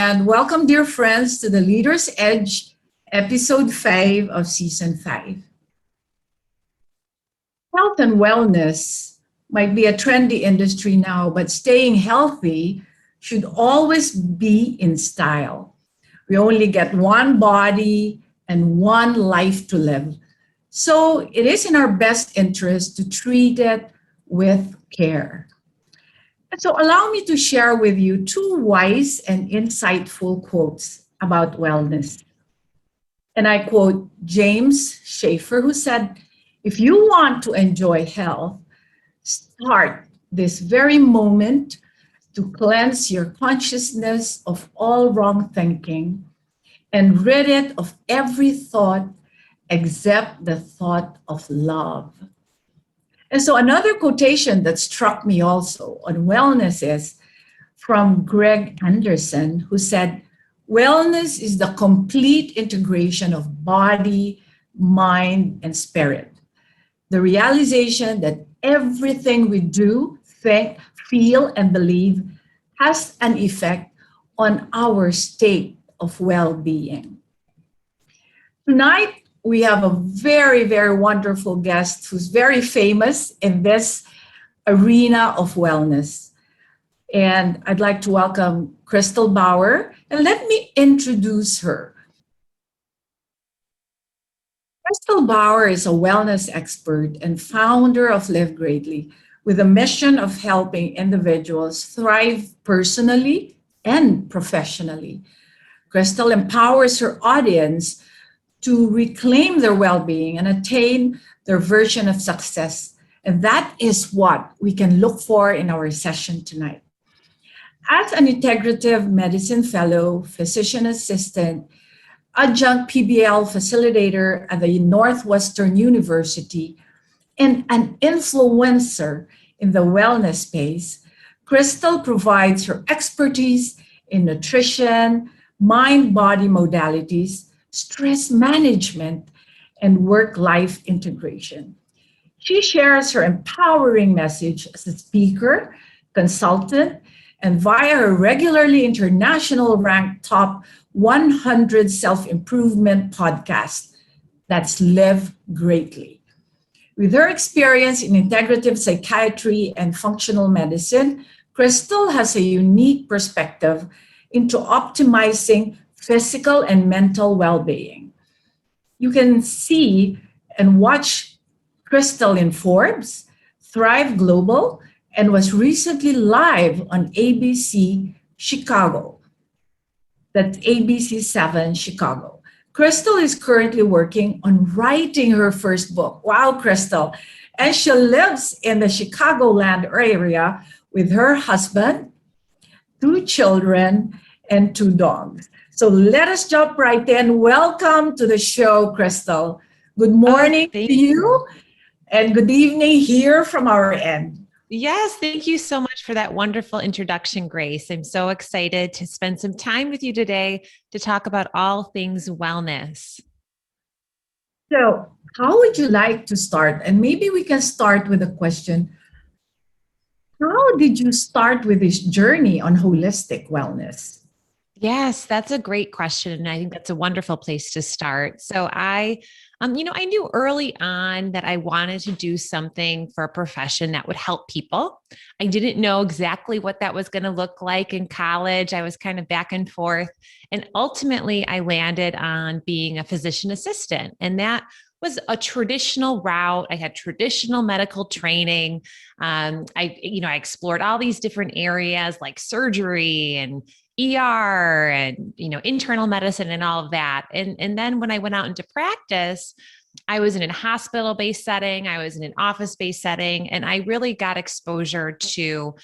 and welcome, dear friends, to the Leader's Edge, episode 5 of season 5. Health and wellness might be a trendy industry now, but staying healthy should always be in style. We only get one body and one life to live. So it is in our best interest to treat it with care. And so allow me to share with you two wise and insightful quotes about wellness. And I quote James Schaefer, who said, "If you want to enjoy health, start this very moment to cleanse your consciousness of all wrong thinking and rid it of every thought except the thought of love." And so another quotation that struck me also on wellness is from Greg Anderson, who said, "Wellness is the complete integration of body, mind, and spirit. The realization that everything we do, think, feel, and believe has an effect on our state of well-being." Tonight, we have a very, very wonderful guest who's very famous in this arena of wellness. And I'd like to welcome Kristel Bauer, and let me introduce her. Kristel Bauer is a wellness expert and founder of Live Greatly, with a mission of helping individuals thrive personally and professionally. Kristel empowers her audience to reclaim their well-being and attain their version of success. And that is what we can look for in our session tonight. As an Integrative Medicine Fellow, physician assistant, adjunct PBL facilitator at the Northwestern University, and an influencer in the wellness space, Kristel provides her expertise in nutrition, mind-body modalities, stress management, and work-life integration. She shares her empowering message as a speaker, consultant, and via her regularly international ranked top 100 self-improvement podcast, that's Live Greatly. With her experience in integrative psychiatry and functional medicine, Kristel has a unique perspective into optimizing physical and mental well-being. You can see and watch Kristel in Forbes, Thrive Global, and was recently live on ABC Chicago. That's ABC 7 Chicago. Kristel is currently working on writing her first book. Wow, Kristel. And she lives in the Chicagoland area with her husband, 2 children, and 2 dogs. So let us jump right in. Welcome to the show, Kristel. Good morning to you, and good evening here from our end. Yes, thank you so much for that wonderful introduction, Grace. I'm so excited to spend some time with you today to talk about all things wellness. So, how would you like to start? And maybe we can start with a question. How did you start with this journey on holistic wellness? Yes, that's a great question. And I think that's a wonderful place to start. So I knew early on that I wanted to do something for a profession that would help people. I didn't know exactly what that was going to look like in college. I was kind of back and forth. And ultimately, I landed on being a physician assistant. And that was a traditional route. I had traditional medical training. I explored all these different areas like surgery and ER and, internal medicine and all of that. And then when I went out into practice, I was in a hospital-based setting, I was in an office-based setting, and I really got exposure to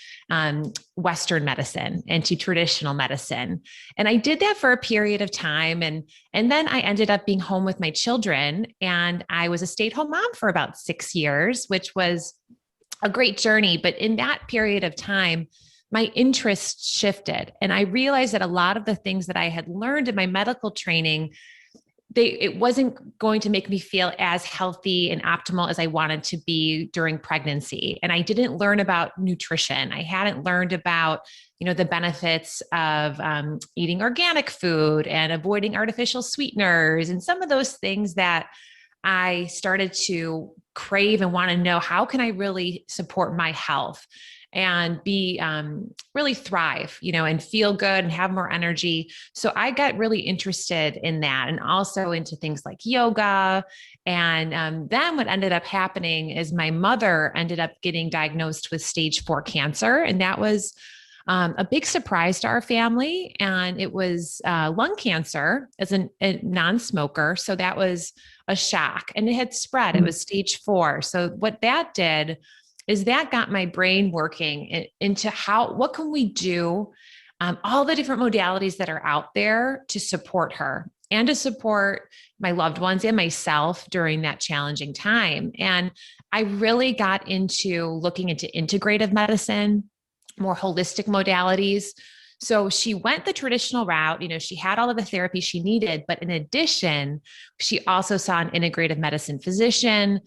Western medicine and to traditional medicine. And I did that for a period of time. And then I ended up being home with my children, and I was a stay-at-home mom for about 6 years, which was a great journey. But in that period of time, my interest shifted. And I realized that a lot of the things that I had learned in my medical training it wasn't going to make me feel as healthy and optimal as I wanted to be during pregnancy. And I didn't learn about nutrition. I hadn't learned about, the benefits of eating organic food and avoiding artificial sweeteners and some of those things that I started to crave and want to know, how can I really support my health and be really thrive, and feel good and have more energy. So I got really interested in that, and also into things like yoga. And then what ended up happening is my mother ended up getting diagnosed with stage 4 cancer. And that was a big surprise to our family. And it was lung cancer as a non-smoker. So that was a shock, and it had spread. It was stage 4. So what that did is that got my brain working into what can we do, all the different modalities that are out there to support her and to support my loved ones and myself during that challenging time. And I really got into looking into integrative medicine, more holistic modalities. So she went the traditional route. She had all of the therapy she needed, but in addition, she also saw an integrative medicine physician.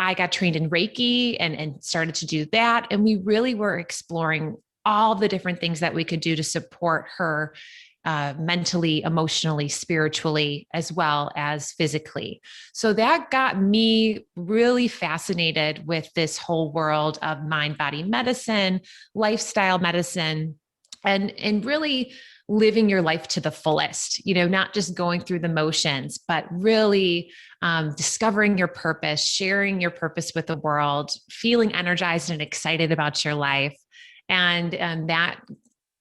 I got trained in Reiki and started to do that. And we really were exploring all the different things that we could do to support her mentally, emotionally, spiritually, as well as physically. So that got me really fascinated with this whole world of mind-body medicine, lifestyle medicine, and really living your life to the fullest, not just going through the motions, but really discovering your purpose, sharing your purpose with the world, feeling energized and excited about your life. And that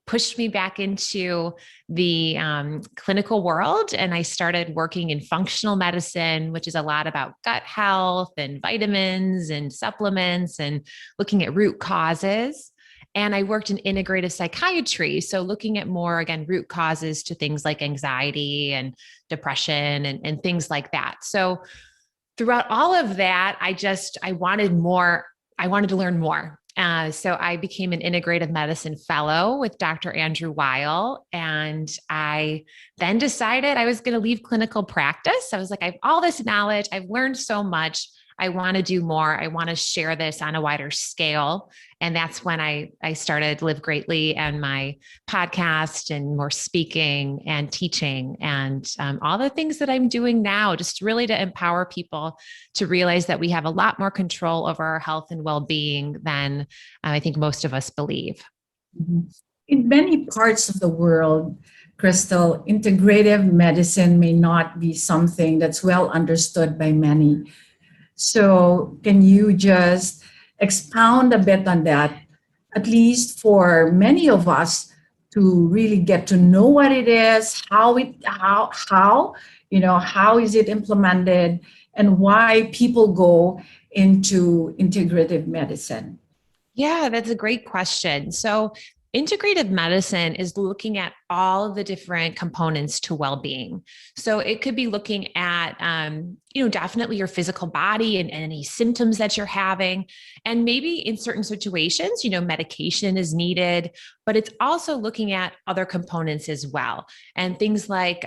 pushed me back into the clinical world. And I started working in functional medicine, which is a lot about gut health and vitamins and supplements and looking at root causes. And I worked in integrative psychiatry. So looking at more, again, root causes to things like anxiety and depression and things like that. So throughout all of that, I wanted more. I wanted to learn more. So I became an Integrative Medicine Fellow with Dr. Andrew Weil. And I then decided I was going to leave clinical practice. I was like, I have all this knowledge. I've learned so much. I want to do more. I want to share this on a wider scale. And that's when I started Live Greatly and my podcast and more speaking and teaching and all the things that I'm doing now, just really to empower people to realize that we have a lot more control over our health and well-being than I think most of us believe. In many parts of the world, Kristel, integrative medicine may not be something that's well understood by many. So can you just expound a bit on that, at least for many of us to really get to know what it is, how is it implemented, and why people go into integrative medicine? Yeah, that's a great question. So integrative medicine is looking at all the different components to well-being. So it could be looking at, definitely your physical body and any symptoms that you're having. And maybe in certain situations, medication is needed, but it's also looking at other components as well. And things like,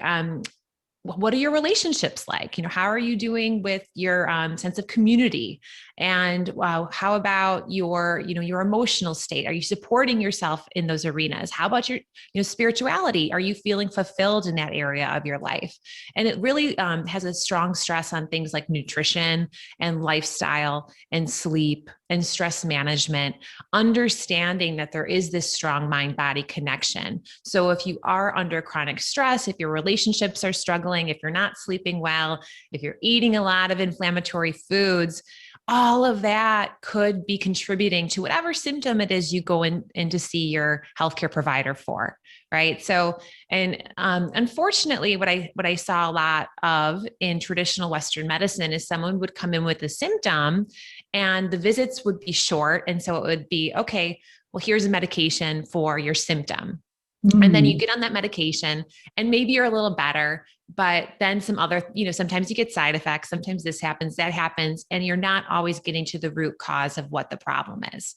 what are your relationships like? How are you doing with your sense of community? And how about your emotional state? Are you supporting yourself in those arenas? How about your, spirituality? Are you feeling fulfilled in that area of your life? And it really has a strong stress on things like nutrition and lifestyle and sleep and stress management, understanding that there is this strong mind-body connection. So if you are under chronic stress, if your relationships are struggling, if you're not sleeping well, if you're eating a lot of inflammatory foods, all of that could be contributing to whatever symptom it is you go in to see your healthcare provider for, right? So, and unfortunately, what I saw a lot of in traditional Western medicine is someone would come in with a symptom and the visits would be short. And so it would be, okay, well, here's a medication for your symptom. And then you get on that medication and maybe you're a little better, but then some other, sometimes you get side effects. Sometimes this happens, that happens, and you're not always getting to the root cause of what the problem is.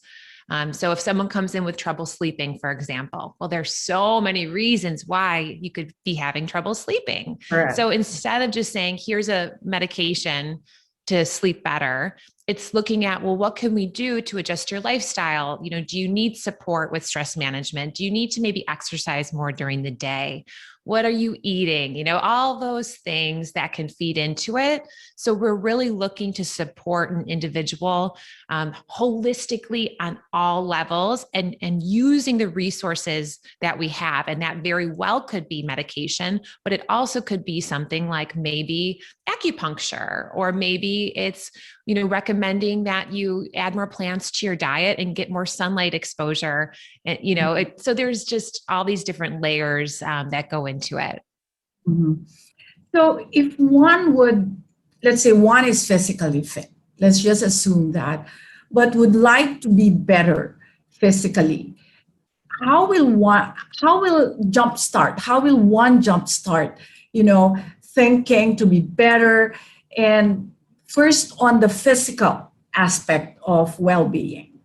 So if someone comes in with trouble sleeping, for example, well, there's so many reasons why you could be having trouble sleeping. Correct. So instead of just saying, here's a medication to sleep better, it's looking at, well, what can we do to adjust your lifestyle? Do you need support with stress management? Do you need to maybe exercise more during the day? What are you eating? All those things that can feed into it. So we're really looking to support an individual holistically on all levels and using the resources that we have. And that very well could be medication, but it also could be something like maybe acupuncture, or maybe it's, recommending that you add more plants to your diet and get more sunlight exposure. And, so there's just all these different layers that go into it. Mhm. So if one would, let's say one is physically fit, let's just assume that, but would like to be better physically, how will one jumpstart, thinking to be better, and first on the physical aspect of well-being?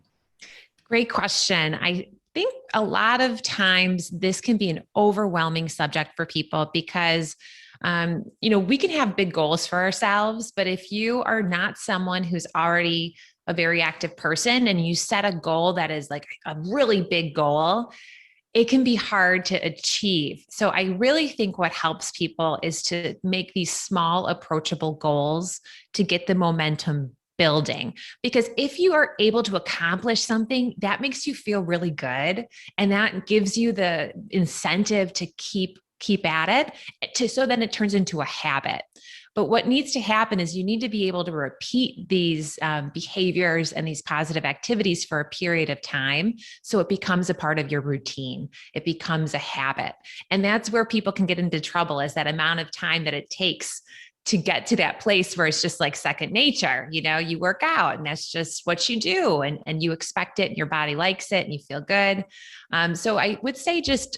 Great question. I think a lot of times this can be an overwhelming subject for people because, we can have big goals for ourselves, but if you are not someone who's already a very active person and you set a goal that is like a really big goal, it can be hard to achieve. So I really think what helps people is to make these small, approachable goals to get the momentum building. Because if you are able to accomplish something, that makes you feel really good. And that gives you the incentive to keep at it, so then it turns into a habit. But what needs to happen is you need to be able to repeat these behaviors and these positive activities for a period of time. So it becomes a part of your routine. It becomes a habit. And that's where people can get into trouble, is that amount of time that it takes to get to that place where it's just like second nature. You work out and that's just what you do, and you expect it and your body likes it and you feel good. So I would say, just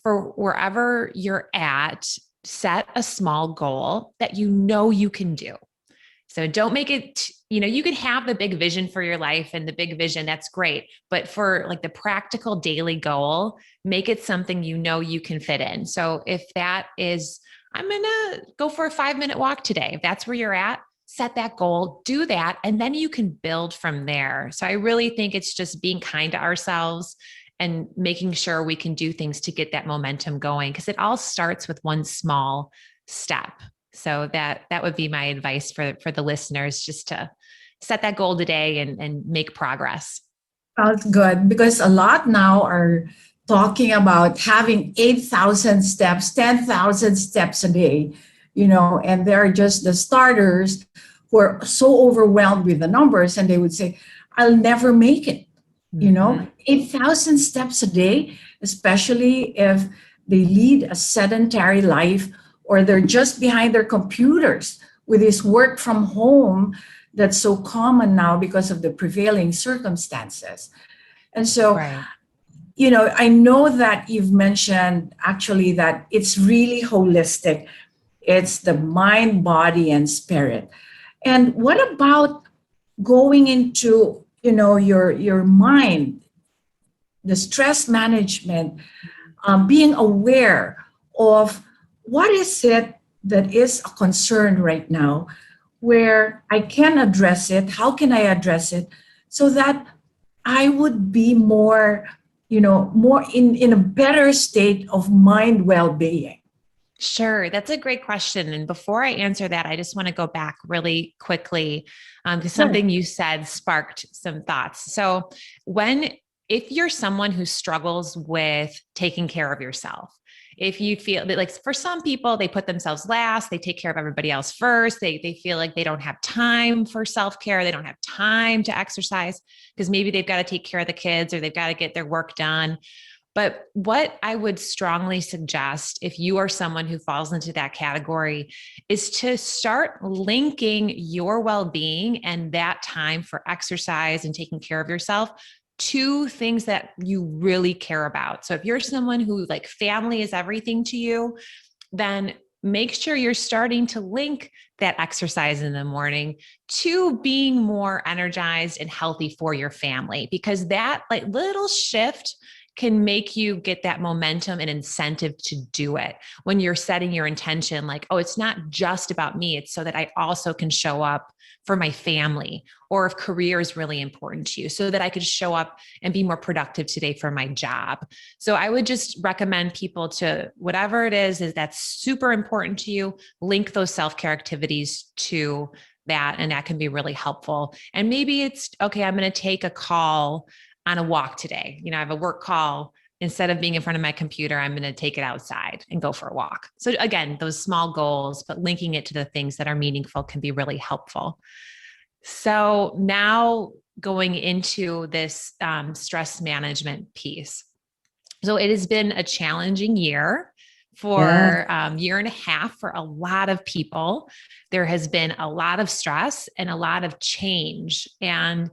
for wherever you're at, set a small goal that you can do. So don't make it, you can have the big vision for your life and the big vision, that's great. But for like the practical daily goal, make it something you can fit in. So if that is, I'm going to go for a 5-minute walk today, if that's where you're at, set that goal, do that, and then you can build from there. So I really think it's just being kind to ourselves and making sure we can do things to get that momentum going, because it all starts with one small step. So that would be my advice for the listeners, just to set that goal today and make progress. Sounds good, because a lot now are talking about having 8,000 steps, 10,000 steps a day, and they're just the starters who are so overwhelmed with the numbers, and they would say, I'll never make it. 8,000 steps a day, especially if they lead a sedentary life or they're just behind their computers with this work from home that's so common now because of the prevailing circumstances. And so, Right. I know that you've mentioned actually that it's really holistic. It's the mind, body, and spirit. And what about going into your mind, the stress management, being aware of what is it that is a concern right now, where I can address it, how can I address it, so that I would be more in a better state of mind well-being? Sure. That's a great question. And before I answer that, I just want to go back really quickly because something you said sparked some thoughts. So if you're someone who struggles with taking care of yourself, if you feel that, like, for some people, they put themselves last, they take care of everybody else first. They feel like they don't have time for self-care. They don't have time to exercise because maybe they've got to take care of the kids or they've got to get their work done. But what I would strongly suggest, if you are someone who falls into that category, is to start linking your well-being and that time for exercise and taking care of yourself to things that you really care about. So if you're someone who, like, family is everything to you, then make sure you're starting to link that exercise in the morning to being more energized and healthy for your family, because that like little shift can make you get that momentum and incentive to do it when you're setting your intention like, oh, it's not just about me. It's so that I also can show up for my family, or if career is really important to you, so that I could show up and be more productive today for my job. So I would just recommend people to, whatever it is that's super important to you, link those self-care activities to that. And that can be really helpful. And maybe it's, okay, I'm going to take a call on a walk today. I have a work call. Instead of being in front of my computer, I'm going to take it outside and go for a walk. So again, those small goals, but linking it to the things that are meaningful can be really helpful. So now going into this stress management piece. So it has been a challenging year for year and a half for a lot of people. There has been a lot of stress and a lot of change, and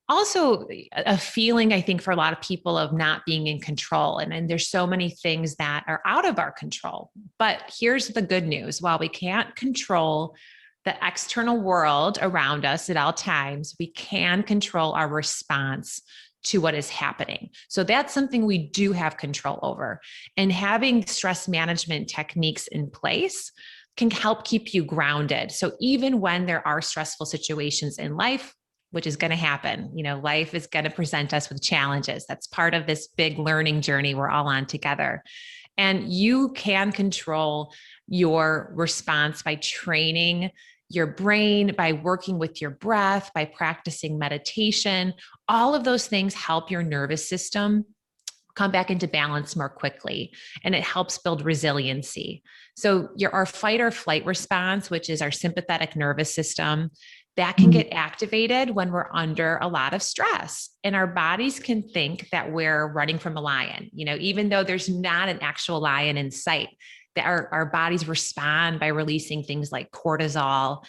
also a feeling, I think, for a lot of people of not being in control. And there's so many things that are out of our control. But here's the good news. While we can't control the external world around us at all times, we can control our response to what is happening. So that's something we do have control over. And having stress management techniques in place can help keep you grounded. So even when there are stressful situations in life, which is going to happen, life is going to present us with challenges. That's part of this big learning journey we're all on together. And you can control your response by training your brain, by working with your breath, by practicing meditation. All of those things help your nervous system come back into balance more quickly, and it helps build resiliency. So our fight or flight response, which is our sympathetic nervous system, that can get activated when we're under a lot of stress, and our bodies can think that we're running from a lion, even though there's not an actual lion in sight. That our bodies respond by releasing things like cortisol.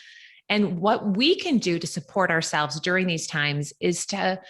And what we can do to support ourselves during these times is to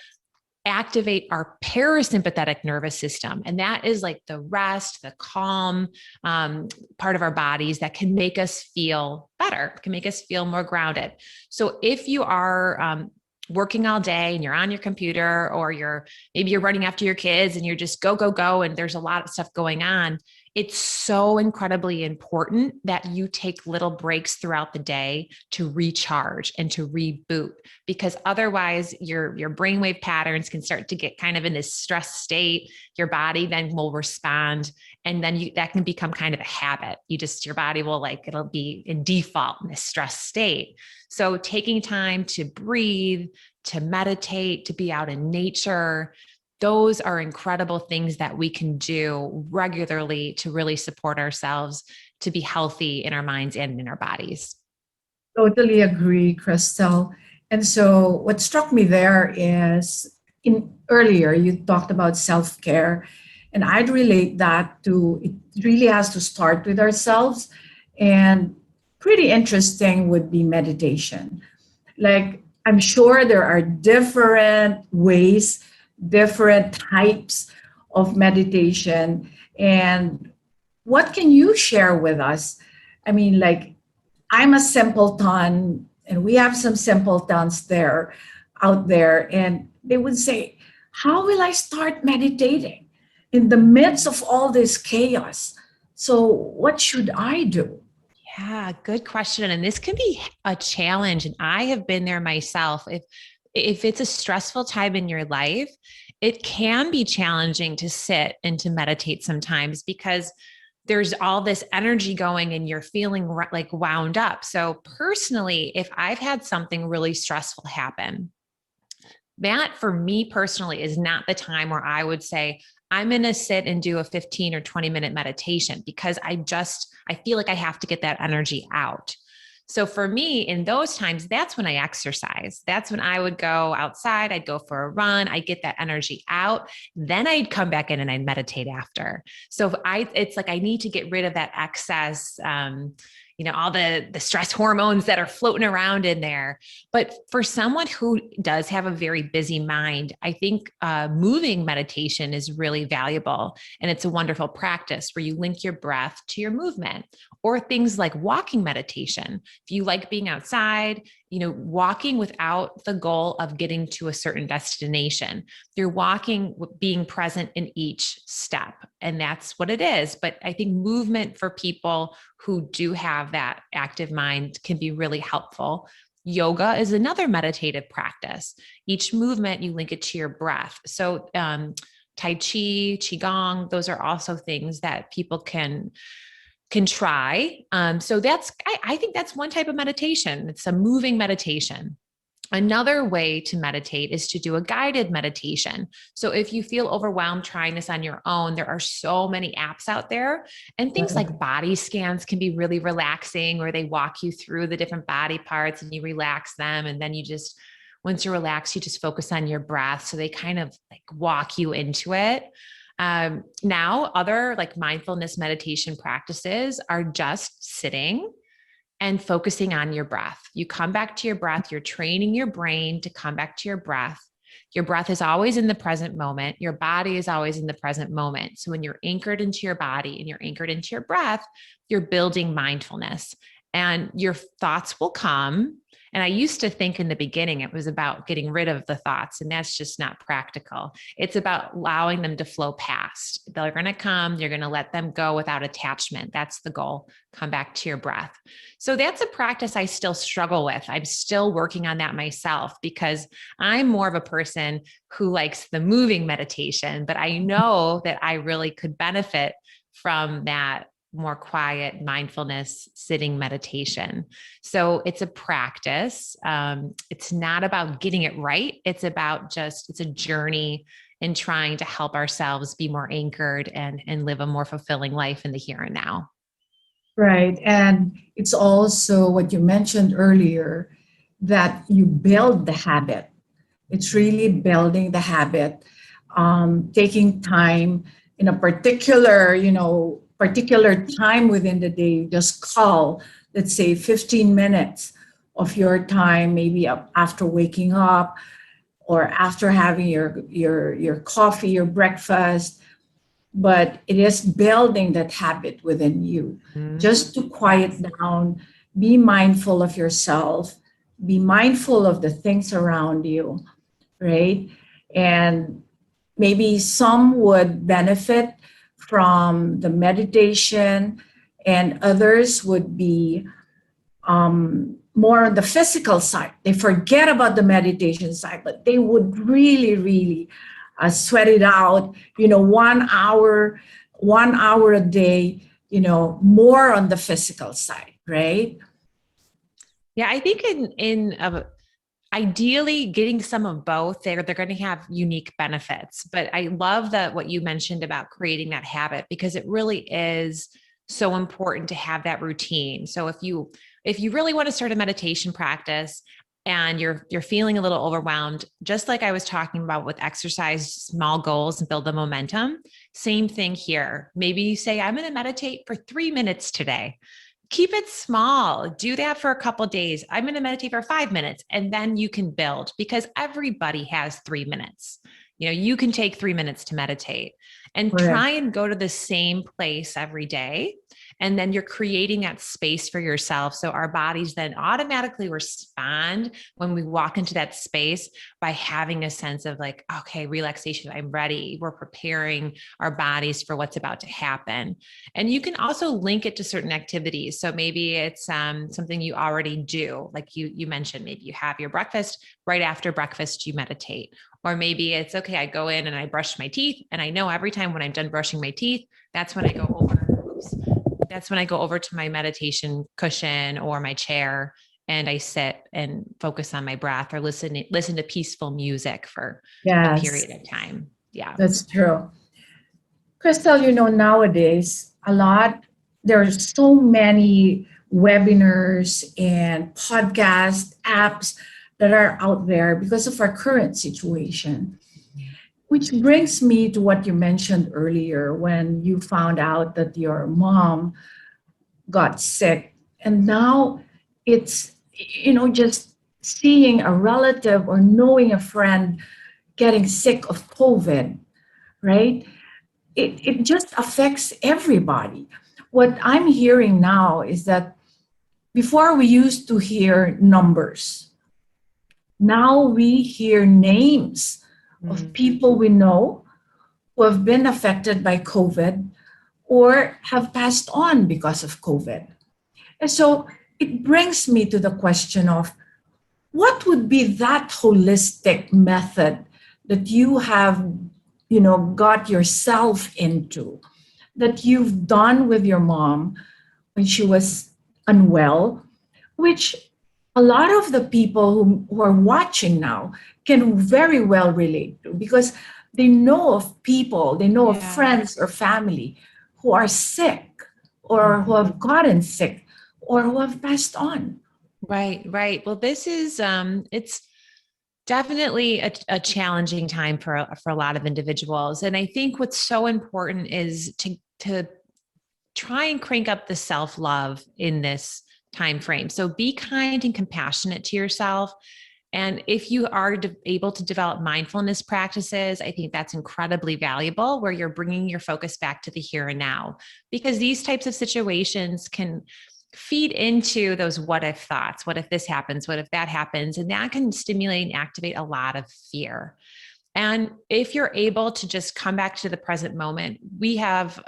activate our parasympathetic nervous system. And that is like the rest, the calm part of our bodies that can make us feel better, can make us feel more grounded. So if you are working all day and you're on your computer, or maybe you're running after your kids and you're just go, go, go, and there's a lot of stuff going on, it's so incredibly important that you take little breaks throughout the day to recharge and to reboot, because otherwise your brainwave patterns can start to get kind of in this stress state. Your body then will respond, and then that can become kind of a habit. Your body will it'll be in default in this stress state. So taking time to breathe, to meditate, to be out in nature, those are incredible things that we can do regularly to really support ourselves, to be healthy in our minds and in our bodies. Totally agree, Kristel. And so what struck me there is earlier you talked about self-care, and I'd relate that to, it really has to start with ourselves. And pretty interesting would be meditation. I'm sure there are different ways, different types of meditation. And what can you share with us? I mean, I'm a simpleton, and we have some simpletons out there, and they would say, how will I start meditating in the midst of all this chaos? So what should I do? Yeah, good question. And this can be a challenge. And I have been there myself. If it's a stressful time in your life, it can be challenging to sit and to meditate sometimes, because there's all this energy going and you're feeling wound up. So personally, if I've had something really stressful happen, that for me personally is not the time where I would say, I'm going to sit and do a 15 or 20-minute meditation, because I feel like I have to get that energy out. So for me, in those times, that's when I exercise. That's when I would go outside. I'd go for a run. I'd get that energy out. Then I'd come back in and I'd meditate after. So it's like I need to get rid of that excess, all the stress hormones that are floating around in there. But for someone who does have a very busy mind, I think moving meditation is really valuable. And it's a wonderful practice where you link your breath to your movement, or things like walking meditation. If you like being outside, walking without the goal of getting to a certain destination. You're walking, being present in each step. And that's what it is. But I think movement for people who do have that active mind can be really helpful. Yoga is another meditative practice. Each movement, you link it to your breath. So Tai Chi, Qigong, those are also things that people can try. So I think that's one type of meditation. It's a moving meditation. Another way to meditate is to do a guided meditation. So if you feel overwhelmed trying this on your own, there are so many apps out there, and things like body scans can be really relaxing, where they walk you through the different body parts and you relax them. And then once you're relaxed, you just focus on your breath. So they kind of like walk you into it. Now, other like mindfulness meditation practices are just sitting and focusing on your breath. You come back to your breath. You're training your brain to come back to your breath. Your breath is always in the present moment. Your body is always in the present moment. So when you're anchored into your body and you're anchored into your breath, you're building mindfulness, and your thoughts will come. And I used to think in the beginning it was about getting rid of the thoughts, and that's just not practical. It's about allowing them to flow past. They're going to come, you're going to let them go without attachment. That's the goal. Come back to your breath. So that's a practice I still struggle with. I'm still working on that myself, because I'm more of a person who likes the moving meditation, but I know that I really could benefit from that more quiet mindfulness sitting meditation. So it's a practice. It's not about getting it right. It's a journey in trying to help ourselves be more anchored and live a more fulfilling life in the here and now. Right. And it's also what you mentioned earlier, that you build the habit. It's really building the habit, taking time in a particular time within the day. You just call, let's say 15 minutes of your time, maybe after waking up or after having your coffee, your breakfast. But it is building that habit within you, just to quiet down, be mindful of yourself, be mindful of the things around you, right? And maybe some would benefit from the meditation, and others would be more on the physical side. They forget about the meditation side, but they would really, really sweat it out, 1 hour a day, more on the physical side, right? Yeah, I think ideally getting some of both, they're going to have unique benefits. But I love what you mentioned about creating that habit, because it really is so important to have that routine. So if you really want to start a meditation practice and you're feeling a little overwhelmed, just like I was talking about with exercise, small goals and build the momentum, same thing here. Maybe you say, I'm going to meditate for 3 minutes today. Keep it small. Do that for a couple of days. I'm going to meditate for 5 minutes, and then you can build, because everybody has 3 minutes. You can take 3 minutes to meditate, and try and go to the same place every day. And then you're creating that space for yourself. So our bodies then automatically respond when we walk into that space by having a sense of like, okay, relaxation, I'm ready. We're preparing our bodies for what's about to happen. And you can also link it to certain activities. So maybe it's something you already do. Like you mentioned, maybe you have your breakfast, right after breakfast, you meditate. Or maybe it's, okay, I go in and I brush my teeth. And I know every time when I'm done brushing my teeth, that's when I go over to my meditation cushion or my chair, and I sit and focus on my breath, or listen to peaceful music for a period of time. Yeah, that's true. Kristel, nowadays there are so many webinars and podcast apps that are out there because of our current situation. Which brings me to what you mentioned earlier when you found out that your mom got sick And now it's, just seeing a relative or knowing a friend getting sick of COVID, right? It just affects everybody. What I'm hearing now is that before we used to hear numbers, now we hear names of people we know who have been affected by COVID or have passed on because of COVID. And so it brings me to the question of what would be that holistic method that you have, got yourself into, that you've done with your mom when she was unwell, which a lot of the people who are watching now can very well relate to because they know of people, they know of friends or family who are sick or who have gotten sick or who have passed on. Right, right. Well, this is it's definitely a challenging time for a lot of individuals. And I think what's so important is to try and crank up the self-love in this time frame. So be kind and compassionate to yourself. And if you are able to develop mindfulness practices, I think that's incredibly valuable, where you're bringing your focus back to the here and now, because these types of situations can feed into those what if thoughts. What if this happens? What if that happens? And that can stimulate and activate a lot of fear. And if you're able to just come back to the present moment, we have,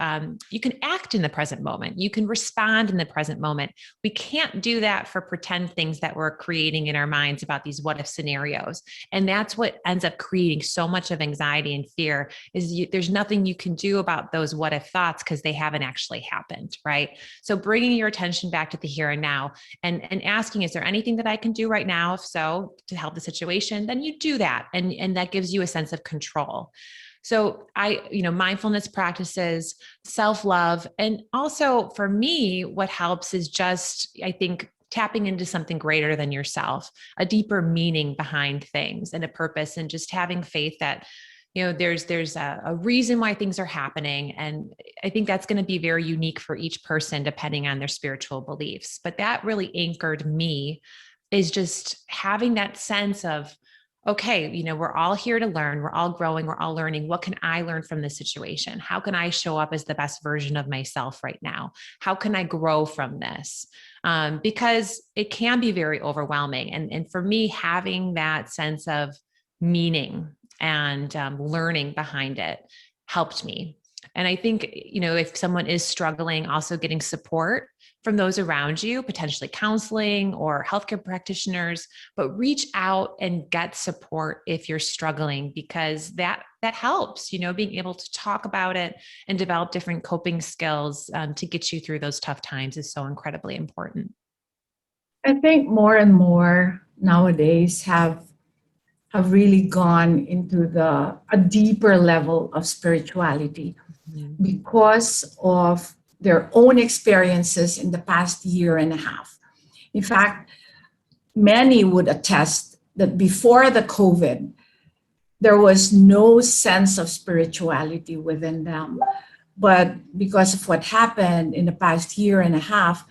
you can act in the present moment. You can respond in the present moment. We can't do that for pretend things that we're creating in our minds about these what if scenarios. And that's what ends up creating so much of anxiety and fear is there's nothing you can do about those what if thoughts because they haven't actually happened, right? So bringing your attention back to the here and now and asking, is there anything that I can do right now? If so, to help the situation, then you do that. And that gives you a sense of control. So mindfulness practices, self-love, and also for me, what helps is just, I think, tapping into something greater than yourself, a deeper meaning behind things and a purpose, and just having faith that, there's a reason why things are happening. And I think that's going to be very unique for each person, depending on their spiritual beliefs. But that really anchored me, is just having that sense of, okay, we're all here to learn. We're all growing. We're all learning. What can I learn from this situation? How can I show up as the best version of myself right now? How can I grow from this? Because it can be very overwhelming. And for me, having that sense of meaning and learning behind it helped me. And I think, if someone is struggling, also getting support from those around you, potentially counseling or healthcare practitioners, but reach out and get support if you're struggling, because that helps, being able to talk about it and develop different coping skills to get you through those tough times is so incredibly important. I think more and more nowadays have really gone into a deeper level of spirituality because of their own experiences in the past year and a half. In fact, many would attest that before the COVID, there was no sense of spirituality within them. But because of what happened in the past year and a half,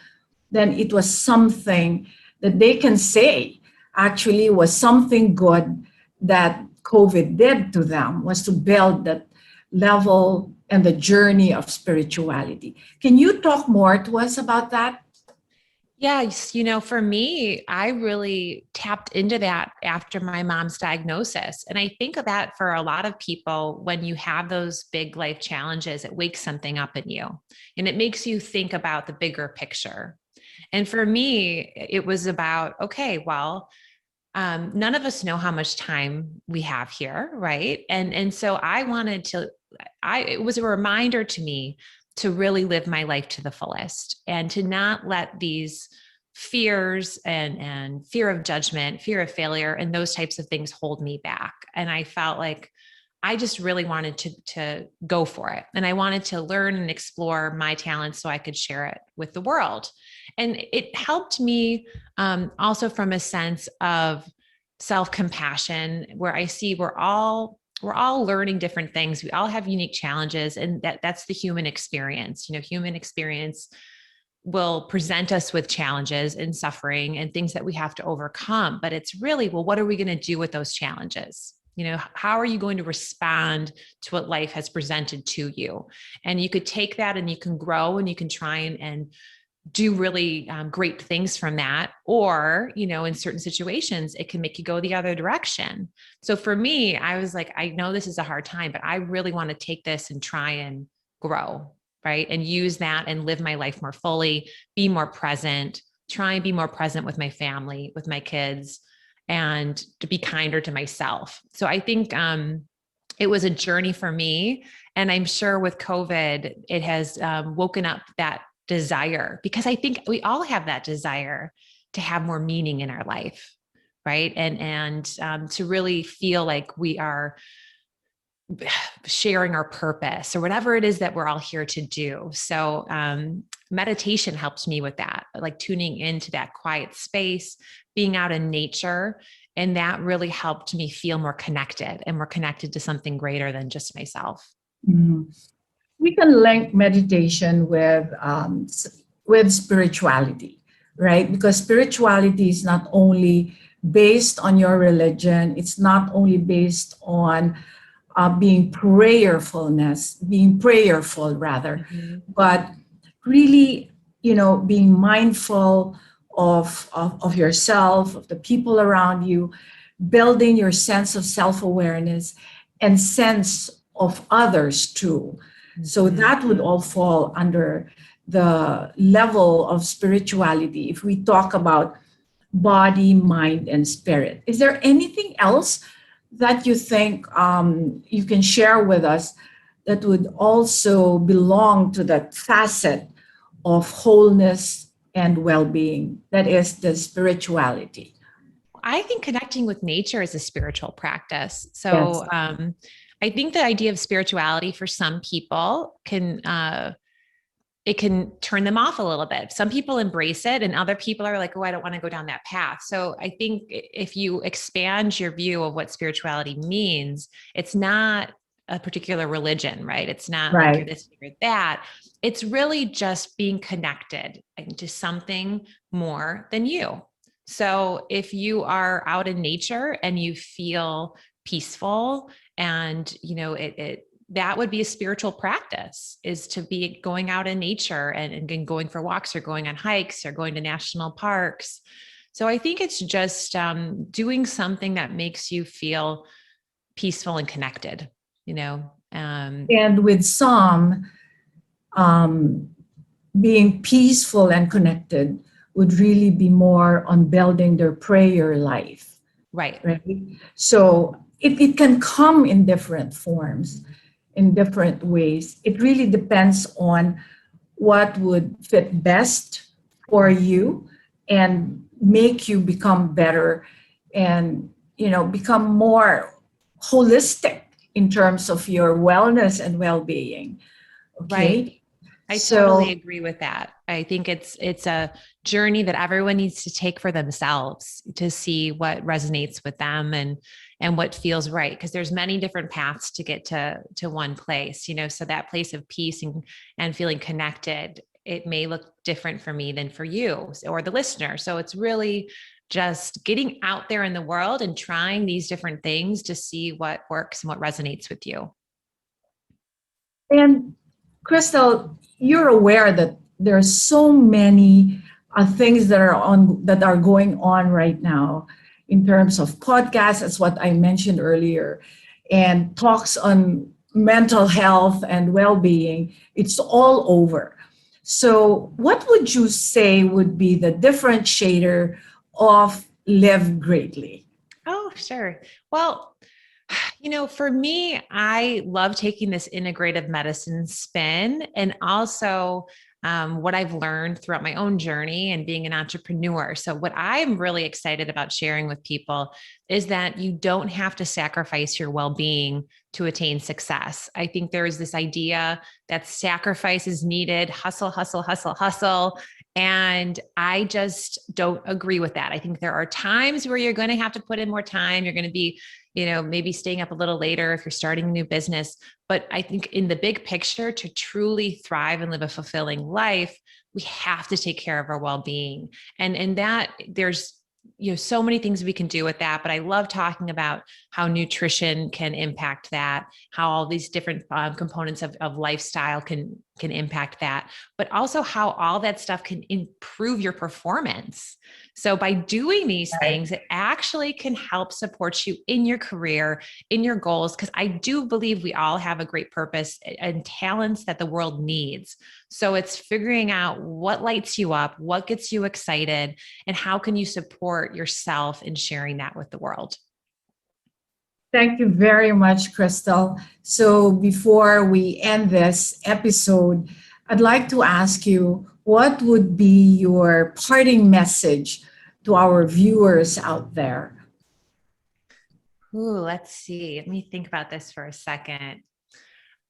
then it was something that they can say actually was something good that COVID did to them, was to build that level and the journey of spirituality. Can you talk more to us about that? Yes, for me, I really tapped into that after my mom's diagnosis. And I think of that for a lot of people, when you have those big life challenges, it wakes something up in you and it makes you think about the bigger picture. And for me, it was about, okay, well, none of us know how much time we have here, right? And so it was a reminder to me to really live my life to the fullest and to not let these fears and fear of judgment, fear of failure, and those types of things hold me back. And I felt like I just really wanted to go for it. And I wanted to learn and explore my talents so I could share it with the world. And it helped me also from a sense of self-compassion, where I see we're all learning different things. We all have unique challenges, and that's the human experience. Human experience will present us with challenges and suffering and things that we have to overcome. But it's really, well, what are we going to do with those challenges? How are you going to respond to what life has presented to you? And you could take that and you can grow and you can try and do really great things from that. Or, in certain situations, it can make you go the other direction. So for me, I was like, I know this is a hard time, but I really want to take this and try and grow, right? And use that and live my life more fully, be more present, try and be more present with my family, with my kids, and to be kinder to myself. So I think it was a journey for me. And I'm sure with COVID, it has woken up that desire, because I think we all have that desire to have more meaning in our life, right? And to really feel like we are sharing our purpose or whatever it is that we're all here to do. So meditation helps me with that, like tuning into that quiet space, being out in nature. And that really helped me feel more connected and more connected to something greater than just myself. Mhm. We can link meditation with spirituality, right? Because spirituality is not only based on your religion, it's not only based on being prayerful rather, Mm-hmm. but really, being mindful of yourself, of the people around you, building your sense of self-awareness and sense of others too. So Mm-hmm. that would all fall under the level of spirituality if we talk about body, mind, and spirit. Is there anything else that you think you can share with us that would also belong to that facet of wholeness and well-being, that is the spirituality? I think connecting with nature is a spiritual practice. Yes. So I think the idea of spirituality for some people it can turn them off a little bit. Some people embrace it and other people are like, oh, I don't want to go down that path. So I think if you expand your view of what spirituality means, it's not a particular religion, right? It's not like you're Right. this, you're that. It's really just being connected to something more than you. So if you are out in nature and you feel peaceful and, that would be a spiritual practice, is to be going out in nature and going for walks or going on hikes or going to national parks. So I think it's just doing something that makes you feel peaceful and connected, And with some, um, being peaceful and connected would really be more on building their prayer life, Right. right? So it can come in different forms, in different ways. It really depends on what would fit best for you and make you become better and, become more holistic in terms of your wellness and well-being. Right. Okay. I totally So, agree with that. I think it's a journey that everyone needs to take for themselves to see what resonates with them and what feels right, because there's many different paths to get to one place, so that place of peace and feeling connected, it may look different for me than for you or the listener. So it's really just getting out there in the world and trying these different things to see what works and what resonates with you. and Crystal, you're aware that there are so many things that are going on right now in terms of podcasts, as what I mentioned earlier, and talks on mental health and well-being. It's all over. So, what would you say would be the differentiator of Live Greatly? Oh, sure. Well, for me, I love taking this integrative medicine spin, and also what I've learned throughout my own journey and being an entrepreneur. So, what I'm really excited about sharing with people is that you don't have to sacrifice your well being to attain success. I think there is this idea that sacrifice is needed, hustle, hustle, hustle, hustle. And I just don't agree with that. I think there are times where you're going to have to put in more time. You're going to be maybe staying up a little later if you're starting a new business. But I think in the big picture, to truly thrive and live a fulfilling life, we have to take care of our well-being. And that there's, so many things we can do with that, but I love talking about how nutrition can impact that, how all these different components of lifestyle can impact that, but also how all that stuff can improve your performance. So by doing these things, it actually can help support you in your career, in your goals, because I do believe we all have a great purpose and talents that the world needs. So it's figuring out what lights you up, what gets you excited, and how can you support yourself in sharing that with the world. Thank you very much, Kristel. So before we end this episode, I'd like to ask you, what would be your parting message to our viewers out there? Ooh, let's see. Let me think about this for a second.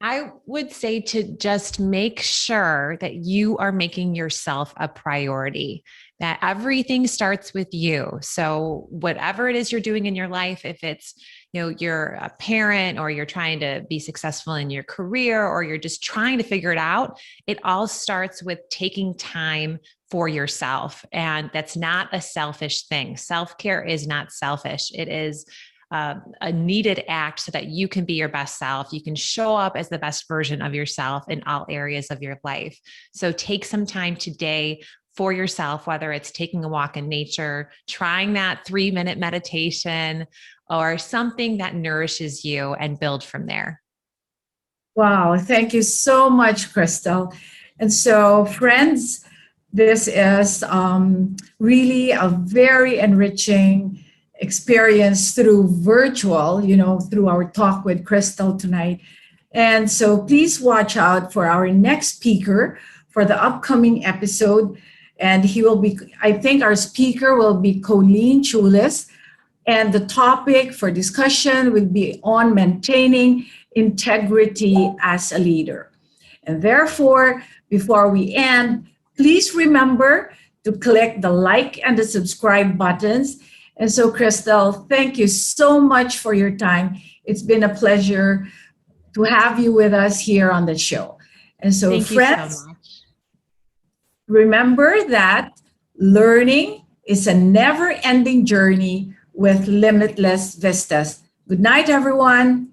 I would say to just make sure that you are making yourself a priority, that everything starts with you. So whatever it is you're doing in your life, if it's, you're a parent or you're trying to be successful in your career or you're just trying to figure it out, it all starts with taking time for yourself. And that's not a selfish thing. Self-care is not selfish. It is a needed act so that you can be your best self. You can show up as the best version of yourself in all areas of your life. So take some time today for yourself, whether it's taking a walk in nature, trying that 3-minute meditation, or something that nourishes you, and build from there. Wow, thank you so much, Kristel. And so, friends, this is really a very enriching experience through virtual, through our talk with Kristel tonight. And so please watch out for our next speaker for the upcoming episode. And I think our speaker will be Colleen Chulis. And the topic for discussion will be on maintaining integrity as a leader. And therefore, before we end, please remember to click the like and the subscribe buttons. And so, Kristel, thank you so much for your time. It's been a pleasure to have you with us here on the show. And so, thank friends, you so much. Remember that learning is a never-ending journey with limitless vistas. Good night, everyone.